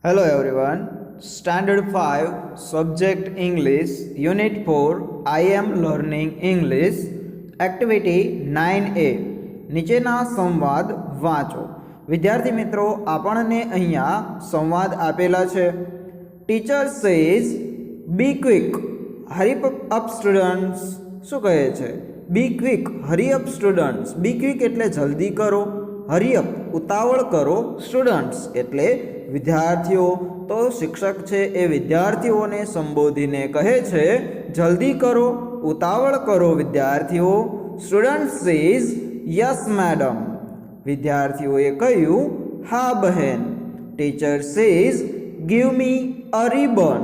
Hello everyone. Standard 5 Subject English Unit 4 I am learning English Activity 9A નીચેના સંવાદ વાંચો. વિદ્યાર્થી મિત્રો આપણને અહીંયા સંવાદ આપેલા છે. ટીચર સેઝ બી ક્વિક હરી અપ સ્ટુડન્ટ્સ. શું કહે છે? બી ક્વિક હરી અપ સ્ટુડન્ટ્સ. બી ક્વિક એટલે જલ્દી કરો, હરી અપ ઉતાવળ કરો, સ્ટુડન્ટ્સ એટલે વિદ્યાર્થીઓ. તો શિક્ષક છે એ વિદ્યાર્થીઓને સંબોધીને કહે છે જલ્દી કરો, ઉતાવળ કરો વિદ્યાર્થીઓ. Student says yes madam. વિદ્યાર્થીઓએ કહ્યું હા બહેન. ટીચર સેઝ ગીવ મી અ રિબન.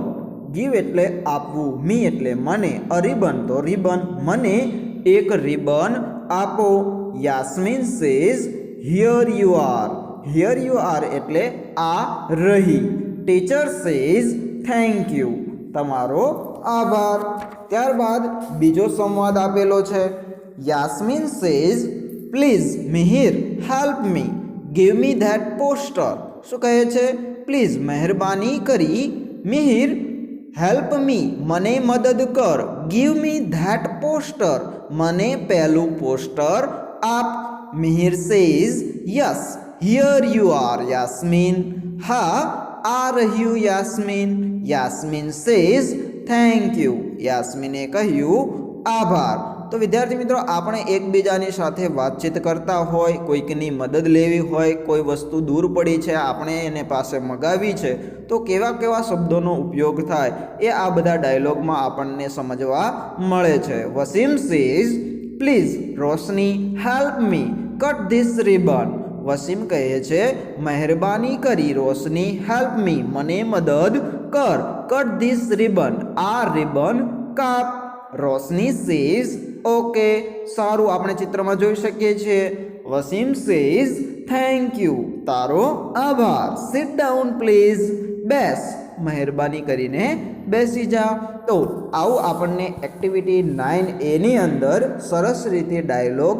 ગીવ એટલે આપવું, મી એટલે મને, અ રિબન તો રિબન, મને એક રિબન આપો. Yasmin says here you R. Here you R એટલે આ રહી. Teacher says thank you. તમારો આભાર. ત્યારબાદ બીજો સંવાદ આપેલો છે. Yasmin says please Mihir help me give me that poster. શું કહે છે? પ્લીઝ મહેરબાની કરી મિહિર હેલ્પ મી મને મદદ કર, ગીવ મી ધેટ પોસ્ટર મને પેલું પોસ્ટર આપ. Mihir says yes here you are Yasmin. હા આ રહ્યું Yasmin. Yasmin says thank you. યાસ્મીને કહ્યું આભાર. તો વિદ્યાર્થી મિત્રો આપણે એકબીજાની સાથે વાતચીત કરતા હોય, કોઈકની મદદ લેવી હોય, કોઈ વસ્તુ દૂર પડી છે આપણે એને પાસે મગાવી છે, તો કેવા કેવા શબ્દોનો ઉપયોગ થાય એ આ બધા ડાયલોગમાં આપણને સમજવા મળે છે. Wasim says please Roshni help me cut this ribbon. Wasim કહે છે મહેરબાની કરી રોશની હેલ્પ મી મને મદદ કર, કટ ધીસ રિબન આ રિબન કાપ. રોશની સેઝ ઓકે. સારું, આપણે ચિત્રમાં જોઈ શકીએ છીએ. વસીમ સેઝ થેન્ક યુ તારો આભાર. Sit down please. બેસ મહેરબાની કરીને બેસી જા. તો આવું આપણને એક્ટિવિટી 9A ની અંદર સરસ રીતે ડાયલોગ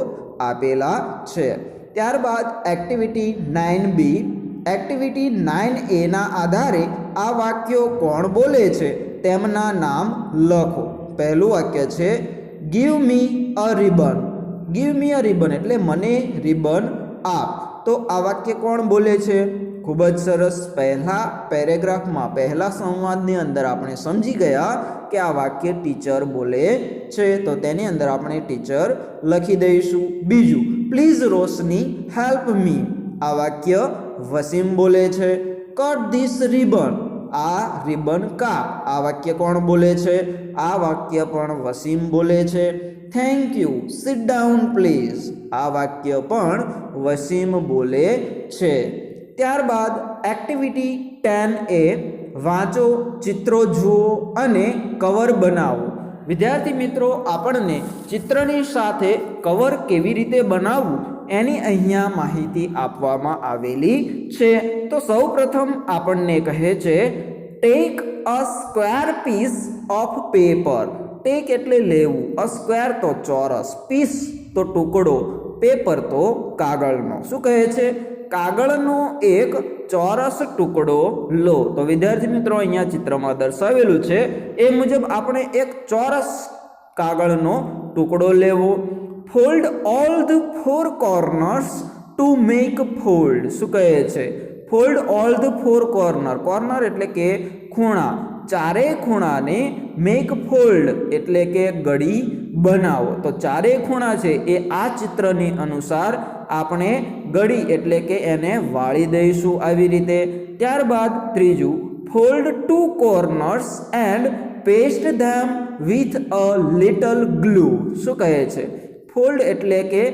આપેલા છે. ત્યારબાદ એક્ટિવિટી 9B. એક્ટિવિટી 9A ના આધારે આ વાક્યો કોણ બોલે છે તેમના નામ લખો. પહેલું વાક્ય છે ગીવ મી અ રિબન. ગીવ મી અ રિબન એટલે મને રિબન આપ. તો આ વાક્ય કોણ બોલે છે? ખૂબ જ સરસ. પહેલા પેરેગ્રાફમાં, પહેલા સંવાદની અંદર આપણે સમજી ગયા કે આ વાક્ય ટીચર બોલે છે, તો તેની અંદર આપણે ટીચર લખી દઈશું. બીજું પ્લીઝ રોશની હેલ્પ મી. આ વાક્ય વસીમ બોલે છે. કટ ધીસ રિબન આ રિબન કાપ. આ વાક્ય કોણ બોલે છે? આ વાક્ય પણ વસીમ બોલે છે. Thank you sit down please. આ વાક્ય પણ વસીમ બોલે છે. ત્યારબાદ એક્ટિવિટી 10A. વાંચો, ચિત્રો જુઓ અને કવર બનાવો. વિદ્યાર્થી મિત્રો આપણને ચિત્રની સાથે કવર કેવી રીતે બનાવવું એની અહીંયા માહિતી આપવામાં આવેલી છે. તો સૌ પ્રથમ આપણને કહે છે take a square piece of paper. Take એટલે લેવું, અ સ્ક્વેર તો ચોરસ, પીસ તો ટુકડો, પેપર તો કાગળનો. શું કહે છે? કાગળનો એક ચોરસ ટુકડો લો. તો વિદ્યાર્થી મિત્રો અહીંયા ચિત્રમાં દર્શાવેલું છે એ મુજબ આપણે એક ચોરસ કાગળનો ટુકડો લેવો. Fold all the four corners to make fold. શું કહે છે? Fold all the four corner. Corner એટલે કે ખૂણા, ચારેય ખૂણાને મેક ફોલ્ડ એટલે કે ગળી બનાવો. તો ચારેય ખૂણા છે એ આ ચિત્રની અનુસાર આપણે ગળી એટલે કે એને વાળી દઈશું આવી રીતે. ત્યારબાદ ત્રીજું fold two corners and paste them with a little glue. શું કહે છે? ફોલ્ડ એટલે કે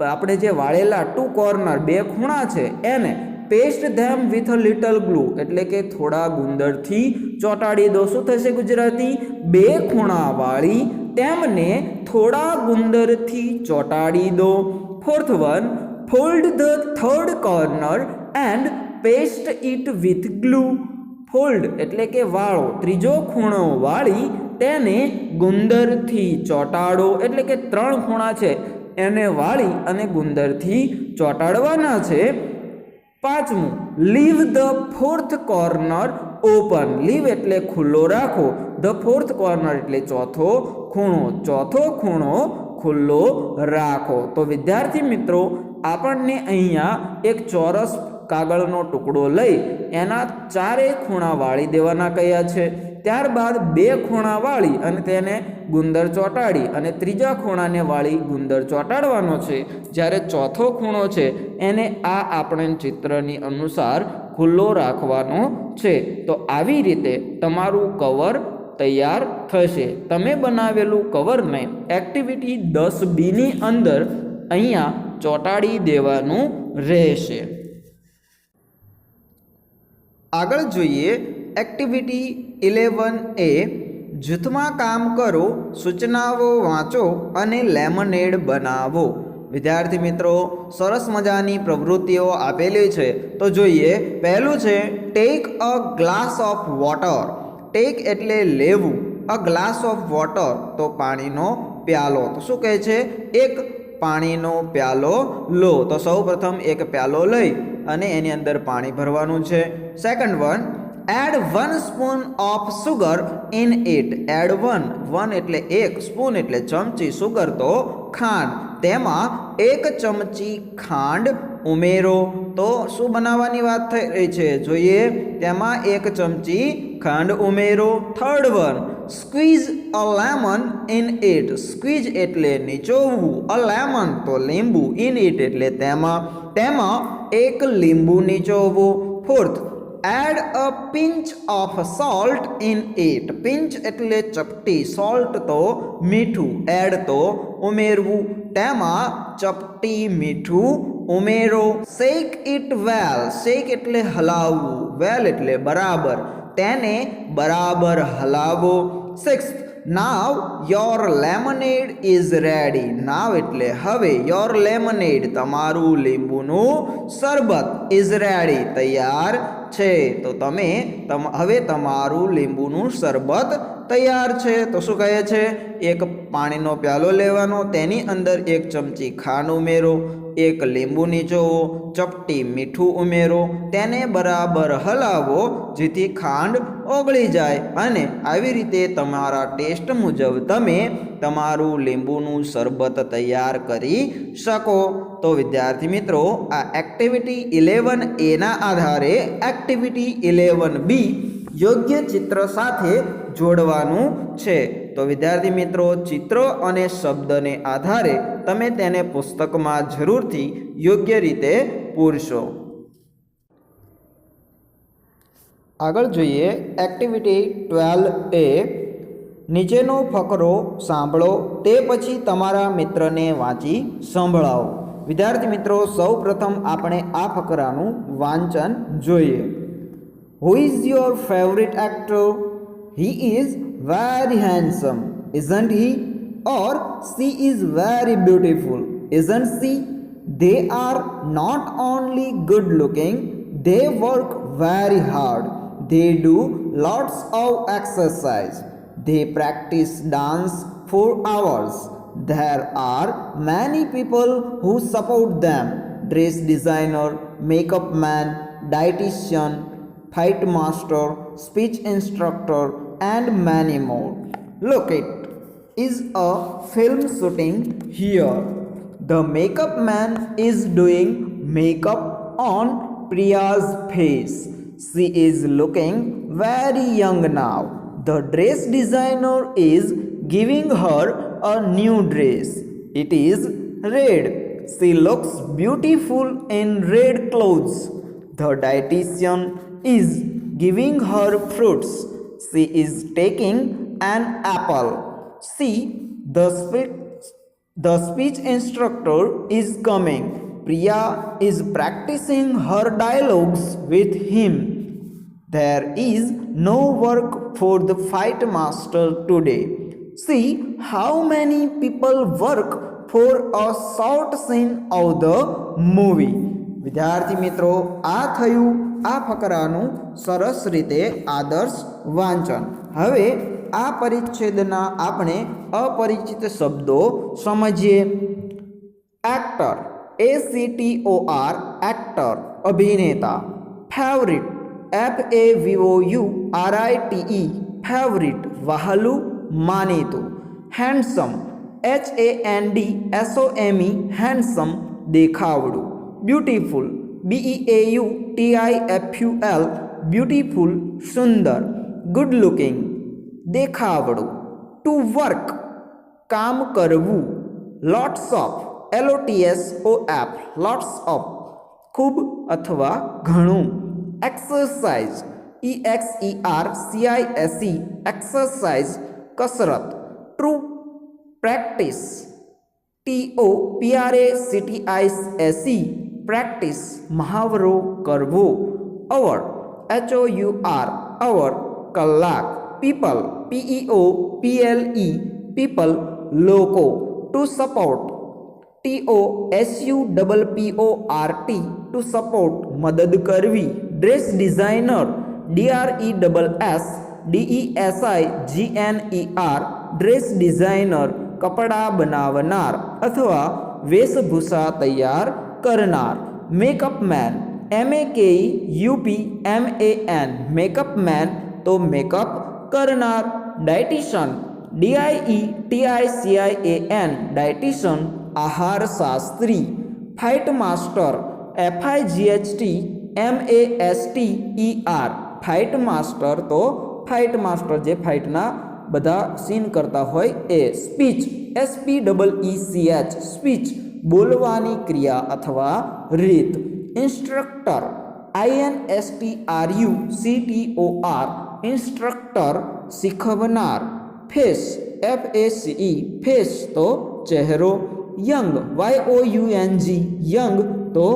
આપણે જે વાળેલા ટુ કોર્નર બે ખૂણા છે એને paste them with a little glue એટલે કે થોડા ગુંદરથી ચોંટાડી દો. શું થશે ગુજરાતી? બે ખૂણા વાળી તેમને થોડા ગુંદરથી ચોંટાડી દો. Fourth one fold the third corner and paste it with glue. Fold એટલે કે વાળો, ત્રીજો ખૂણો વાળી તેને ગુંદરથી ચોંટાડો. એટલે કે ત્રણ ખૂણા છે એને વાળી અને ગુંદરથી ચોંટાડવાના છે. પાંચમું, leave the fourth corner open. Leave એટલે ખુલ્લો રાખો, ધ ફોર્થ કોર્નર એટલે ચોથો ખૂણો, ચોથો ખૂણો ખુલ્લો રાખો. તો વિદ્યાર્થી મિત્રો આપણને અહીંયા એક ચોરસ કાગળનો ટુકડો લઈ એના ચારે ખૂણા વાળી દેવાના કહ્યા છે. ત્યારબાદ બે ખૂણા વાળી અને તેને ગુંદર ચોંટાડી અને ત્રીજા ખૂણાને વાળી ગુંદર ચોંટાડવાનો છે. જ્યારે ચોથો ખૂણો છે એને આપણે ચિત્રની અનુસાર ખુલ્લો રાખવાનો છે. તો આવી રીતે તમારું કવર તૈયાર થશે. તમે બનાવેલું કવરને એક્ટિવિટી 10B ની અંદર અહીંયા ચોંટાડી દેવાનું રહેશે. આગળ જોઈએ એક્ટિવિટી 11A. જૂથમાં કામ કરો, સૂચનાઓ વાંચો અને લેમનેડ બનાવો. વિદ્યાર્થી મિત્રો સરસ મજાની પ્રવૃત્તિઓ આપેલી છે. તો જોઈએ, પહેલું છે take a glass of water. Take એટલે લેવું, અ ગ્લાસ ઓફ વોટર તો પાણીનો પ્યાલો. તો શું કહે છે? એક પાણીનો પ્યાલો લો. તો સૌ પ્રથમ એક પ્યાલો લઈ અને એની અંદર પાણી ભરવાનું છે. Second one, add 1 spoon of sugar in it. Add 1 એટલે એક, સ્પૂન એટલે ચમચી, સુગર તો ખાંડ. તેમાં 1 ચમચી ખાંડ ઉમેરો. તો શું બનાવવાની વાત થઈ રહી છે? જોઈએ, તેમાં 1 ચમચી ખાંડ ઉમેરો. Third one, squeeze a lemon in it. Squeeze એટલે નીચોવવું, અ લેમન તો લીંબુ, ઇન ઇટ એટલે તેમાં 1 લીંબુ નીચોવવું. Fourth, add a pinch of salt in it. Pinch એટલે ચપટી, સોલ્ટ તો મીઠું, એડ તો ઉમેરવું, તેમાં ચપટી મીઠું ઉમેરો. શેક ઇટ વેલ. શેક એટલે હલાવવું, વેલ એટલે બરાબર, તેને બરાબર હલાવો. Sixth, now your lemonade is ready. Now એટલે હવે, યોર લેમનેડ તમારું લીંબુનું શરબત, ઇઝ રેડી તૈયાર છે. તો હવે તમારું લીંબુનું શરબત તૈયાર છે. તો શું કહે છે? એક પાણીનો પ્યાલો લેવાનો, તેની અંદર 1 ચમચી ખાંડ ઉમેરો, 1 લીંબુ નીચોવો, ચપટી મીઠું ઉમેરો, તેને બરાબર હલાવો જેથી ખાંડ ઓગળી જાય અને આવી રીતે તમારા ટેસ્ટ મુજબ તમે તમારું લીંબુનું શરબત તૈયાર કરી શકો. તો વિદ્યાર્થી મિત્રો આ એક્ટિવિટી 11A ના આધારે એક્ટિવિટી 11B યોગ્ય ચિત્ર સાથે જોડવાનું છે. તો વિદ્યાર્થી મિત્રો ચિત્ર અને શબ્દને આધારે તમે તેને પુસ્તકમાં જરૂરથી યોગ્ય રીતે પૂરશો. આગળ જોઈએ એક્ટિવિટી 12A. નીચેનો ફકરો સાંભળો, તે પછી તમારા મિત્રને વાંચી સંભળાવો. વિદ્યાર્થી મિત્રો સૌ પ્રથમ આપણે આ ફકરાનું વાંચન જોઈએ. Who is your favorite actor? He is very handsome, isn't he? Or she is very beautiful, isn't she? They are not only good looking, they work very hard. They do lots of exercise. They practice dance for hours. There are many people who support them. Dress designer, makeup man, dietitian, fight master, speech instructor, and many more. Look, it is a film shooting here. The makeup man is doing makeup on Priya's face. She is looking very young now. The dress designer is giving her a new dress. It is red. She looks beautiful in red clothes. The dietitian is giving her fruits. She is taking an apple. See, the speech instructor is coming. Priya is practicing her dialogues with him. There is no work for the fight master today. See how many people work for a short scene of the movie. વિદ્યાર્થી મિત્રો આ થયું આ ફકરાનું સરસ રીતે આદર્શ વાંચન. હવે આ પરિચ્છેદના આપણે અપરિચિત શબ્દો સમજીએ. Actor, ACTOR, actor. અભિનેતા. ફેવરિટ FAVOURITE ફેવરિટ વહાલું માનીતું. હેન્ડસમ HANDSOME હેન્ડસમ દેખાવડું. બ્યુટીફુલ BEAUTIFUL બ્યુટીફુલ સુંદર. ગુડ લુકિંગ દેખાવડું. ટુ વર્ક કામ કરવું. Lots of LOTSOF lots of ખૂબ અથવા ઘણું. એક્સરસાઇઝ EXERCISE એક્સરસાઇઝ કસરત. ટ્રુ પ્રેક્ટિસ TOPRACTISE પ્રેક્ટિસ મહાવરો કરવો. અવર HOUR અવર કલાક. પીપલ PEOPLE પીપલ લોકો. To support TOSUPPORT to support મદદ કરવી. Dress designer DRESSDESIGNER dress designer કપડાં બનાવનાર અથવા વેશભૂષા તૈયાર કરનાર. Makeup man MEKUPMAN makeup man તો મેકઅપ કરનાર. ડાયટિશિયન DIETICIAN ડાયટિશિયન આહાર શાસ્ત્રી. Fight master FIGHTMASTER fight master તો ફાઇટ માસ્ટર જે ફાઇટના બધા સીન કરતા હોય એ. સ્પીચ SPEECH સ્પીચ બોલવાની ક્રિયા અથવા રીત. ઇન્સ્ટ્રક્ટર INSTRUCTOR ઇન્સ્ટ્રક્ટર શીખવનાર. ફેસ FACE ફેસ તો ચહેરો. યંગ YOUNG યંગ તો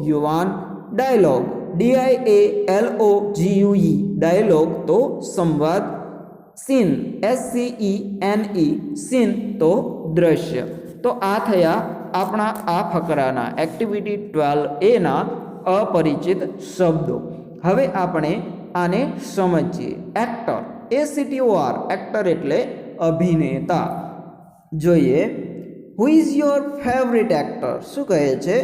યુવાન. ડાયલોગ DIALOGUE ડાયલોગ તો સંવાદ. સીન SCENE સીન તો દ્રશ્ય. તો આ થયા આપણા આ ફકરાના એક્ટિવિટી 12A ના અપરિચિત શબ્દો. હવે આપણે આને સમજીએ. એક્ટર ACTOR એક્ટર એટલે અભિનેતા. જોઈએ who is your favourite actor. શું કહે છે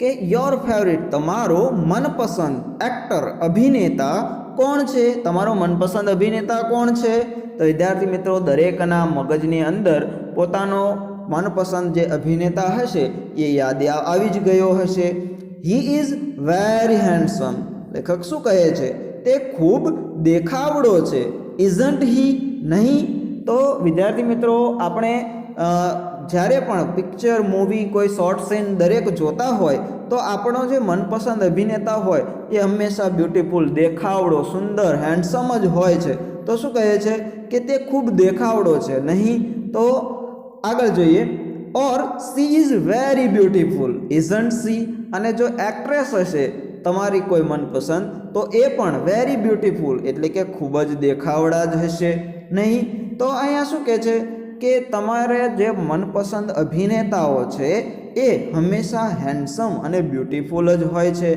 કે યોર ફેવરિટ તમારો મનપસંદ એક્ટર અભિનેતા કોણ છે? તમારો મનપસંદ અભિનેતા કોણ છે? તો વિદ્યાર્થી મિત્રો દરેકના મગજની અંદર પોતાનો મનપસંદ જે અભિનેતા હશે એ યાદ આવી જ ગયો હશે. He is very handsome. લેખક શું કહે છે? તે ખૂબ દેખાવડો છે. ઇઝન્ટ હી નહીં? તો વિદ્યાર્થી મિત્રો આપણે જ્યારે પણ પિક્ચર મૂવી કોઈ શોર્ટ સીન દરેક જોતા હોય તો આપણો જે મનપસંદ અભિનેતા હોય એ હંમેશા બ્યુટીફુલ દેખાવડો સુંદર હેન્ડસમ જ હોય છે. તો શું કહે છે કે તે ખૂબ દેખાવડો છે. નહીં તો આગળ જોઈએ. Or she is very beautiful isn't she. અને જો એક્ટ્રેસ હશે તમારી કોઈ મનપસંદ તો એ પણ વેરી બ્યુટીફુલ એટલે કે ખૂબ જ દેખાવડા જ હશે. નહીં તો અહીંયા શું કહે છે કે તમારે જે મનપસંદ અભિનેતાઓ છે એ હંમેશા હેન્ડસમ અને બ્યુટીફુલ જ હોય છે.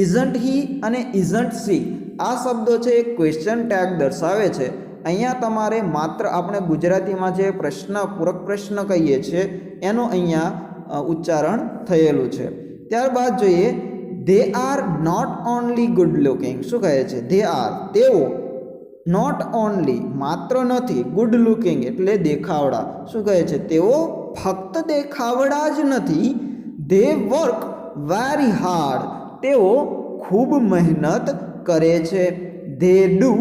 ઇઝન્ટ હી અને ઇઝન્ટ સી આ શબ્દો છે એ ક્વેશ્ચન ટેગ દર્શાવે છે. અહીંયા તમારે માત્ર આપણે ગુજરાતીમાં જે પ્રશ્ન પૂરક પ્રશ્ન કહીએ છીએ એનું અહીંયા ઉચ્ચારણ થયેલું છે. ત્યારબાદ જોઈએ they are not only good looking. શું કહે છે? ધે આર તેઓ નોટ ઓનલી માત્ર નથી ગુડ લુકિંગ એટલે દેખાવડા. શું કહે છે? તેઓ ફક્ત દેખાવડા જ નથી. ધે વર્ક વેરી હાર્ડ તેઓ ખૂબ મહેનત કરે છે. They do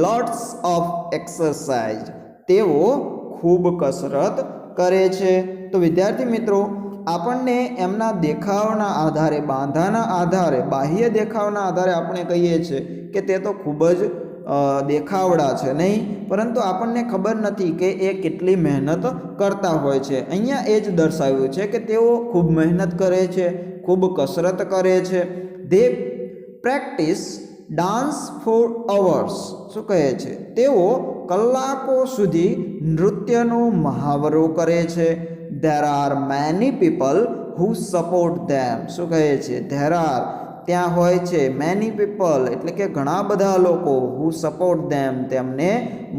lots of exercise તેઓ ખૂબ કસરત કરે છે. તો વિદ્યાર્થી મિત્રો આપણને એમના દેખાવના આધારે બાંધાના આધારે બાહ્ય દેખાવના આધારે આપણે કહીએ છીએ કે તે તો ખૂબ જ દેખાવડા છે. નહીં પરંતુ આપણને ખબર નથી કે એ કેટલી મહેનત કરતા હોય છે. અહીંયા એ જ દર્શાવ્યું છે કે તેઓ ખૂબ મહેનત કરે છે, ખૂબ કસરત કરે છે. They practice dance for hours. શું કહે છે? તેઓ કલાકો સુધી નૃત્યનો મહાવરો કરે છે. There are many people who support them. શું કહે છે? ધેર આર ત્યાં હોય છે મેની પીપલ એટલે કે ઘણા બધા લોકો હુ સપોર્ટ ધેમ તેમને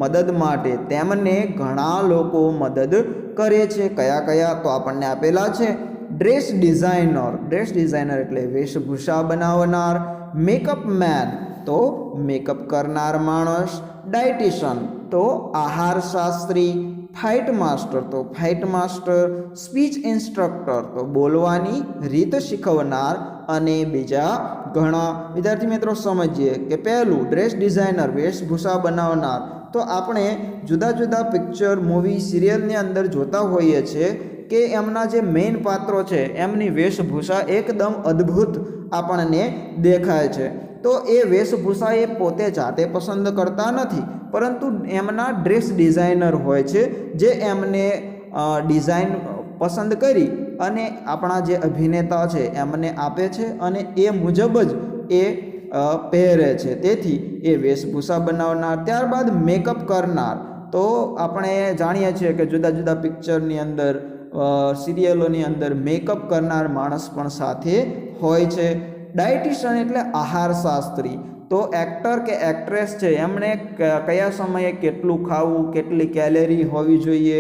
મદદ માટે તેમને ઘણા લોકો મદદ કરે છે. કયા કયા? તો આપણને આપેલા છે ડ્રેસ ડિઝાઇનર એટલે વેશભૂષા બનાવનાર, મેકઅપ મેન તો મેકઅપ કરનાર માણસ, ડાયટિશિયન તો આહાર શાસ્ત્રી, ફાઇટ માસ્ટર તો ફાઇટ માસ્ટર, સ્પીચ ઇન્સ્ટ્રક્ટર તો બોલવાની રીત શીખવનાર અને બીજા ઘણા. વિદ્યાર્થી મિત્રો સમજીએ કે પહેલું ડ્રેસ ડિઝાઇનર વેશભૂષા બનાવનાર. તો આપણે જુદા જુદા પિક્ચર, મૂવી, સિરિયલની અંદર જોતા હોઈએ છીએ કે એમના જે મેઇન પાત્રો છે એમની વેશભૂષા એકદમ અદ્ભુત આપણને દેખાય છે. તો એ વેશભૂષા એ પોતે જાતે પસંદ કરતા નથી, પરંતુ એમના ડ્રેસ ડિઝાઇનર હોય છે જે એમને ડિઝાઇન પસંદ કરી અને આપણા જે અભિનેતા છે એમને આપે છે અને એ મુજબ જ એ પહેરે છે. તેથી એ વેશભૂષા બનાવનાર. ત્યારબાદ મેકઅપ કરનાર. તો આપણે જાણીએ છીએ કે જુદા જુદા પિક્ચરની અંદર, સિરિયલોની અંદર મેકઅપ કરનાર માણસ પણ સાથે હોય છે. ડાયટિશિયન એટલે આહાર શાસ્ત્રી. તો એક્ટર કે એક્ટ્રેસ છે એમણે કયા સમયે કેટલું ખાવું, કેટલી કેલેરી હોવી જોઈએ,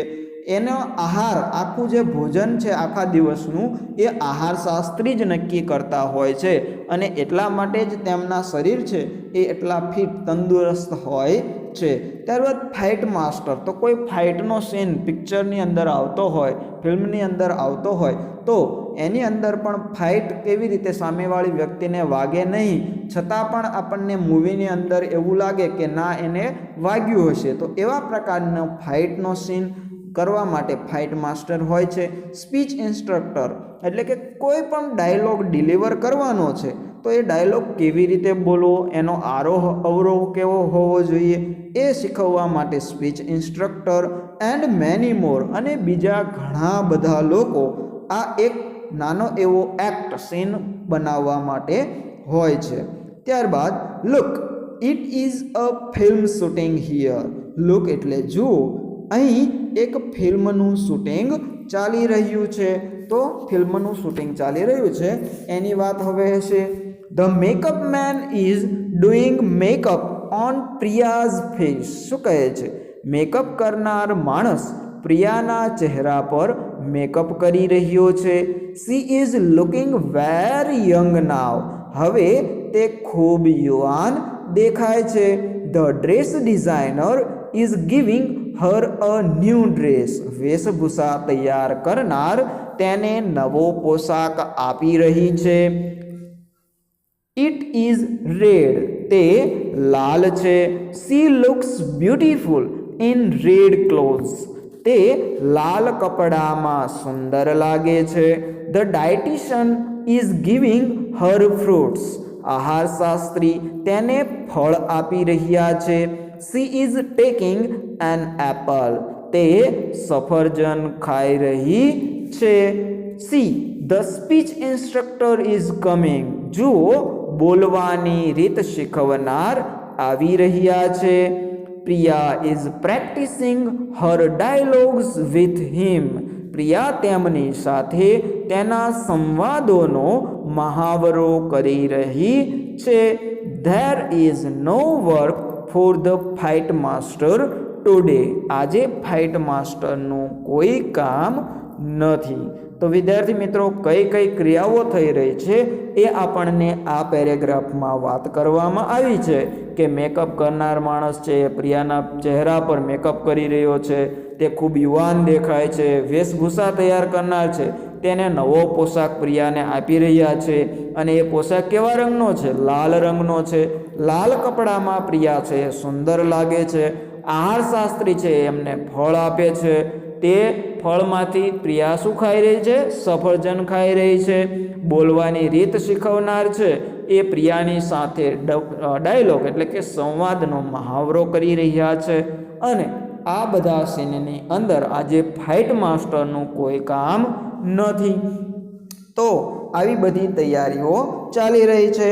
એનો આહાર, આખું જે ભોજન છે આખા દિવસનું એ આહાર શાસ્ત્રી જ નક્કી કરતા હોય છે અને એટલા માટે જ તેમના શરીર છે એ એટલા ફિટ, તંદુરસ્ત હોય છે. ત્યારબાદ ફાઇટ માસ્ટર. તો કોઈ ફાઇટનો સીન પિક્ચરની અંદર આવતો હોય, ફિલ્મની અંદર આવતો હોય તો એની અંદર પણ ફાઇટ કેવી રીતે સામેવાળી વ્યક્તિને વાગે નહીં, છતાં પણ આપણને મૂવીની અંદર એવું લાગે કે ના એને વાગ્યું હશે, તો એવા પ્રકારનો ફાઇટનો સીન કરવા માટે ફાઇટ માસ્ટર હોય છે. સ્પીચ ઇન્સ્ટ્રક્ટર એટલે કે કોઈ પણ ડાયલોગ ડિલિવર કરવાનો છે તો એ ડાયલોગ કેવી રીતે બોલવો, એનો આરોહ અવરોહ કેવો હોવો જોઈએ એ શીખવવા માટે સ્પીચ ઇન્સ્ટ્રક્ટર. એન્ડ મેની મોર. અને બીજા ઘણા બધા લોકો આ એક નાનો એવો એક્ટ સીન બનાવવા માટે હોય છે. ત્યારબાદ look. It is a film shooting here. Look એટલે જુઓ, અહીં એક ફિલ્મનું શૂટિંગ ચાલી રહ્યું છે. તો ફિલ્મનું શૂટિંગ ચાલી રહ્યું છે એની વાત હવે હશે. The makeup main is doing makeup on Priya's face. શું કહે છે? મેકઅપ કરનાર માણસ પ્રિયાના ચહેરા પર મેકઅપ કરી રહ્યો છે. She is looking very young now. હવે તે ખૂબ યુવાન દેખાય છે. The dress designer is giving her a new dress. વેશભૂષા તૈયાર કરનાર તેને નવો પોશાક આપી રહી છે. It is red. તે લાલ છે. She looks beautiful in red clothes. તે લાલ કપડામાં સુંદર લાગે છે. The dietitian is giving her fruits. આહાર શાસ્ત્રી તેને ફળ આપી રહ્યા છે. She is taking an Apple. તે સફરજન ખાઈ રહી છે. See the speech instructor is coming. જુઓ, બોલવાની રીત શીખવનાર આવી રહ્યા છે. Priya is practicing her dialogues with him. Priya તેમની સાથે તેના સંવાદોનો મહાવરો કરી રહી છે. There is no work for the fight master today. આજે ફાઇટ માસ્ટરનું કોઈ કામ નથી. તો વિદ્યાર્થી મિત્રો, કઈ કઈ ક્રિયાઓ થઈ રહી છે એ આપણને આ પેરેગ્રાફમાં વાત કરવામાં આવી છે કે મેકઅપ કરનાર માણસ છે પ્રિયાના ચહેરા પર મેકઅપ કરી રહ્યો છે, તે ખૂબ યુવાન દેખાય છે. વેશભૂષા તૈયાર કરનાર છે તેને નવો પોશાક પ્રિયાને આપી રહ્યા છે અને એ પોશાક કેવા રંગનો છે? લાલ રંગનો છે. લાલ કપડામાં પ્રિયા છે સુંદર લાગે છે. આહાર શાસ્ત્રી છે એમને ફળ આપે છે. તે ફળમાંથી પ્રિયા શું ખાઈ રહી છે? સફરજન ખાઈ રહી છે. બોલવાની રીત શીખવનાર છે એ પ્રિયાની સાથે ડાયલોગ એટલે કે સંવાદનો મહાવરો કરી રહ્યા છે. અને આ બધા સીનની અંદર આજે ફાઇટ માસ્ટરનું કોઈ કામ નથી. તો આવી બધી તૈયારીઓ ચાલી રહી છે.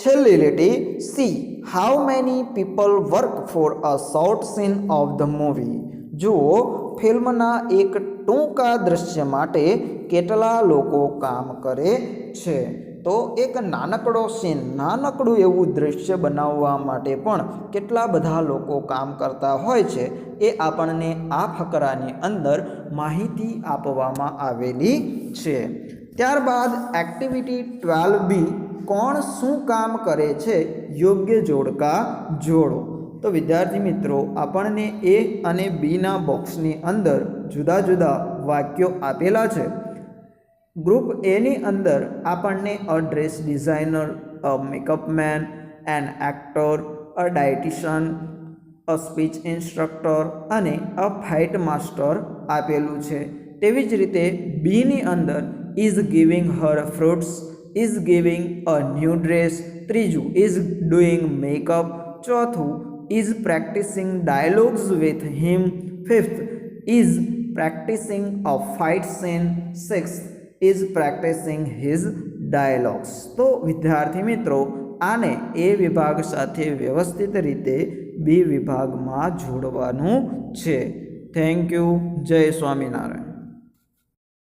છેલ્લી લીટી. C how many people work for a short scene of the movie. જુઓ, ફિલ્મના એક ટૂંકા દ્રશ્ય માટે કેટલા લોકો કામ કરે છે. તો એક નાનકડો સીન, નાનકડું એવું દ્રશ્ય બનાવવા માટે પણ કેટલા બધા લોકો કામ કરતા હોય છે એ આપણને આ ફકરાની અંદર માહિતી આપવામાં આવેલી છે. ત્યારબાદ એક્ટિવિટી 12B કોણ શું કામ કરે છે યોગ્ય જોડકા જોડો. તો વિદ્યાર્થી મિત્રો આપણને એ અને બીના બોક્સની અંદર જુદા જુદા વાક્યો આપેલા છે. ગ્રુપ એની અંદર આપણને a dress designer, a makeup man, an actor, a dietitian, a speech instructor અને અ ફાઇટ માસ્ટર આપેલું છે. તેવી જ રીતે બીની અંદર is giving her fruits, is giving a new dress, ત્રીજું ઇઝ ડુઈંગ મેકઅપ, ચોથું is practising dialogues with him, fifth is practising a fight scene, sixth is practising his dialogues. તો વિદ્યાર્થી મિત્રો આને એ વિભાગ સાથે વ્યવસ્થિત રીતે બી વિભાગમાં જોડવાનું છે. Thank you. જય સ્વામિનારાયણ.